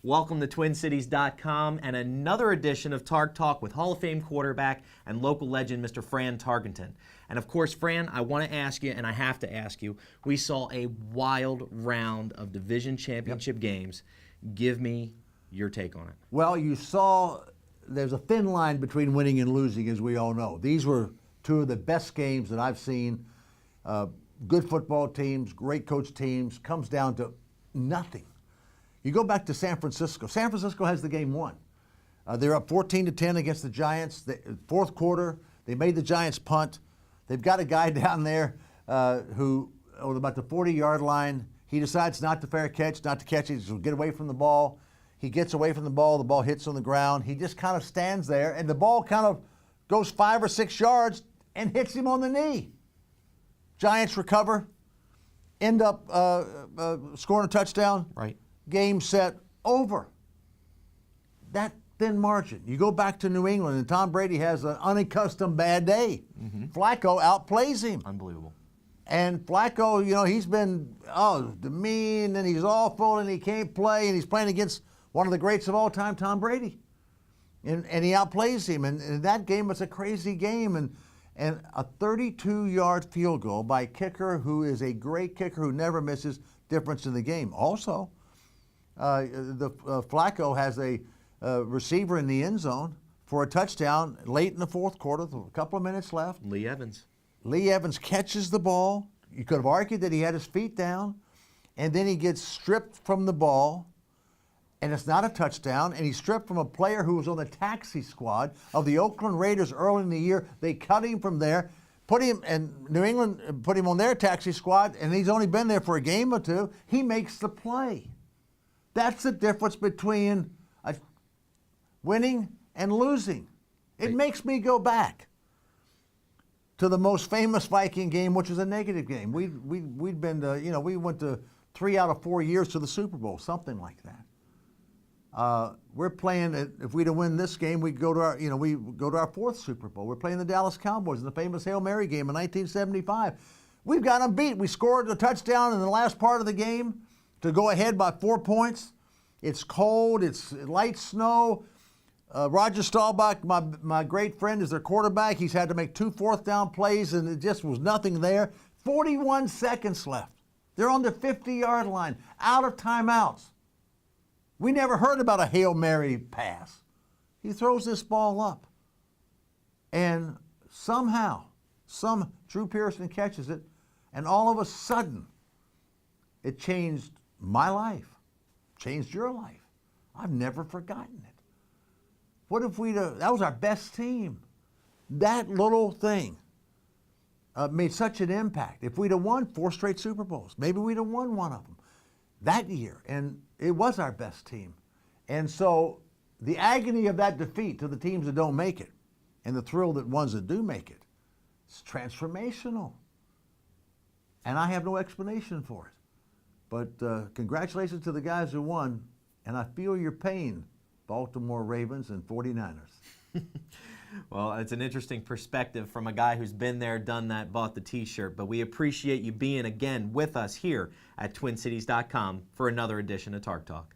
Welcome to TwinCities.com and another edition of Tark Talk with Hall of Fame quarterback and local legend, Mr. Fran Tarkenton. And of course, Fran, I want to ask you, and I have to ask you, we saw a wild round of division championship games. Give me your take on it. Well, you saw there's a thin line between winning and losing, as we all know. These were two of the best games that I've seen. Good football teams, great coach teams, comes down to nothing. You go back to San Francisco. San Francisco has the game won. They're up 14-10 against the Giants. Fourth quarter, they made the Giants punt. They've got a guy down there who, on about the 40-yard line, he decides not to fair catch, not to catch it, to get away from the ball. He gets away from the ball hits on the ground. He just kind of stands there, and the ball kind of goes 5 or 6 yards and hits him on the knee. Giants recover, end up scoring a touchdown. Right. Game, set, over. That thin margin. You go back to New England, and Tom Brady has an unaccustomed bad day. Flacco outplays him. Unbelievable. And Flacco, he's been demeaned, and he's awful, and he can't play, and he's playing against one of the greats of all time, Tom Brady. And he outplays him. And that game was a crazy game. And a 32-yard field goal by a kicker who is a great kicker who never misses, difference in the game. Also, Flacco has a receiver in the end zone for a touchdown late in the fourth quarter, a couple of minutes left. Lee Evans. Lee Evans catches the ball. You could have argued that he had his feet down, and then he gets stripped from the ball, and it's not a touchdown, and he's stripped from a player who was on the taxi squad of the Oakland Raiders early in the year. They cut him from there, and New England put him on their taxi squad, and he's only been there for a game or two. He makes the play. That's the difference between winning and losing. It makes me go back to the most famous Viking game, which was a negative game. We'd been to, we went to 3 out of 4 years to the Super Bowl, something like that. We're playing, if we'd have won this game, we'd go to our, we go to our 4th Super Bowl. We're playing the Dallas Cowboys in the famous Hail Mary game in 1975. We've got them beat. We scored a touchdown in the last part of the game to go ahead by 4 points. It's cold, it's light snow. Roger Staubach, my great friend, is their quarterback. He's had to make 2 fourth-down plays, and it just was nothing there. 41 seconds left. They're on the 50-yard line, out of timeouts. We never heard about a Hail Mary pass. He throws this ball up, and somehow, Drew Pearson catches it, and all of a sudden, it changed my life, changed your life. I've never forgotten it. What if that was our best team. That little thing made such an impact. If we'd have won 4 straight Super Bowls, maybe we'd have won one of them that year. And it was our best team. And so the agony of that defeat to the teams that don't make it and the thrill that ones that do make it, it's transformational. And I have no explanation for it. But congratulations to the guys who won. And I feel your pain, Baltimore Ravens and 49ers. Well, it's an interesting perspective from a guy who's been there, done that, bought the T-shirt. But we appreciate you being again with us here at TwinCities.com for another edition of Tark Talk.